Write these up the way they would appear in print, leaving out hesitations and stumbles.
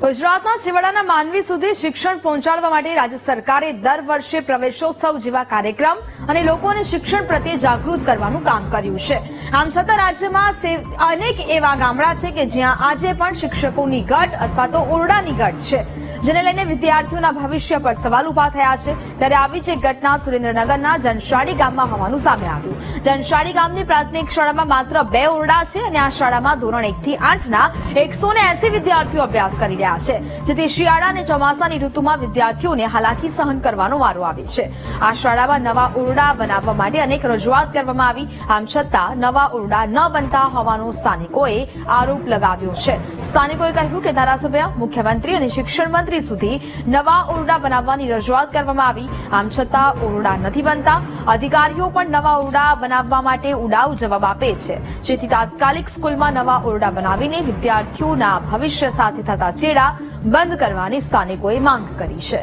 ગુજરાતના છેવાડાના માનવી સુધી શિક્ષણ પહોંચાડવા માટે રાજ્ય સરકારે દર વર્ષે પ્રવેશોત્સવ જેવા કાર્યક્રમ અને લોકોને શિક્ષણ પ્રત્યે જાગૃત કરવાનું કામ કર્યું છે। આમ છતાં રાજ્યમાં અનેક એવા ગામડા છે કે જ્યાં આજે પણ શિક્ષકોની ઘટ અથવા તો ઓરડાની ઘટ છે, જેને લઈને વિદ્યાર્થીઓના ભવિષ્ય પર સવાલ ઉભા થયા છે। ત્યારે આવી જ એક ઘટના સુરેન્દ્રનગરના જનશાળી ગામમાં હોવાનું સામે આવ્યું। જનશાળી ગામની પ્રાથમિક શાળામાં માત્ર 2 ઓરડા છે અને આ શાળામાં ધોરણ 1 થી 8ના 180 વિદ્યાર્થીઓ અભ્યાસ કરી રહ્યા છે, જેથી શિયાળા અને ચોમાસાની ઋતુમાં વિદ્યાર્થીઓને હાલાકી સહન કરવાનો વારો આવે છે। આ શાળામાં નવા ઓરડા બનાવવા માટે અનેક રજૂઆત કરવામાં આવી, આમ છતાં નવા ઓરડા ન બનતા હોવાનો સ્થાનિકોએ આરોપ લગાવ્યો છે। સ્થાનિકોએ કહ્યું કે ધારાસભ્ય, મુખ્યમંત્રી અને શિક્ષણ મંત્રી સુધી નવા ઓરડા બનાવવાની રજૂઆત કરવામાં આવી, આમ છતાં ઓરડા નથી બનતા। અધિકારીઓ પણ નવા ઓરડા બનાવવા માટે ઉડાઉ જવાબ આપે છે, જેથી તાત્કાલિક સ્કૂલમાં નવા ઓરડા બનાવીને વિદ્યાર્થીઓના ભવિષ્ય સાથે થતા ચેડા બંધ કરવાની સ્થાનિકોએ માંગ કરી છે।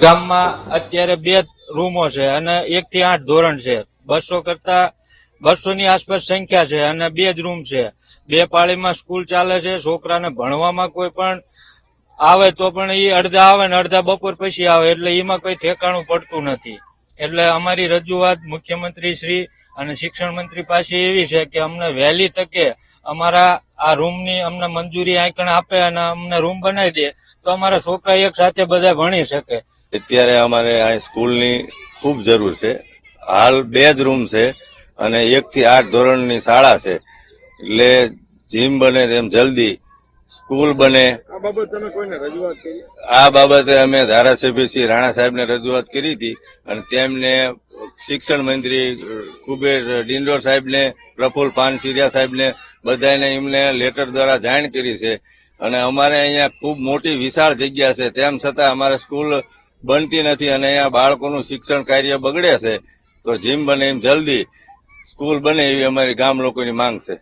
ગામમાં અત્યારે 2 રૂમો છે અને 1 થી 8 ધોરણ છે। 200 ની આસપાસ સંખ્યા છે અને 2 જ રૂમ છે। 2 પાળીમાં સ્કૂલ ચાલે છે। છોકરાને ભણવામાં કોઈ પણ આવે તો પણ એ અડધા આવે ને અડધા બપોર પછી આવે, એટલે એમાં કોઈ ઠેકાણું પડતું નથી। એટલે અમારી રજૂઆત મુખ્યમંત્રી શ્રી અને શિક્ષણ મંત્રી પાસે એવી છે કે અમને વહેલી તકે અમારા આ રૂમની અમને મંજૂરી આંકણ આપે અને અમને રૂમ બનાવી દે તો અમારા છોકરા એક સાથે બધા ભણી શકે। અત્યારે અમારે આ સ્કૂલની ખૂબ જરૂર છે। હાલ 2 જ રૂમ છે અને 1 થી 8 ધોરણની શાળા છે, એટલે જીમ બને તેમ જલ્દી સ્કૂલ બને। આ બાબત તમે કોઈને રજૂઆત કરી? આ બાબતે અમે ધારાસભ્ય શ્રી રાણા સાહેબને રજૂઆત કરી હતી અને તેમને શિક્ષણ મંત્રી કુબેર ડિંડોર સાહેબને, પ્રફુલ્લ પાનસિરિયા સાહેબને બધાને એમને લેટર દ્વારા જાણ કરી છે। અને અમારે અહીંયા ખૂબ મોટી વિશાળ જગ્યા છે, તેમ છતાં અમારે સ્કૂલ બનતી નથી અને અહીંયા બાળકોનું શિક્ષણ કાર્ય બગડે છે। તો જેમ બને એમ જલ્દી સ્કૂલ બને એવી અમારી ગામ લોકોની માંગ છે।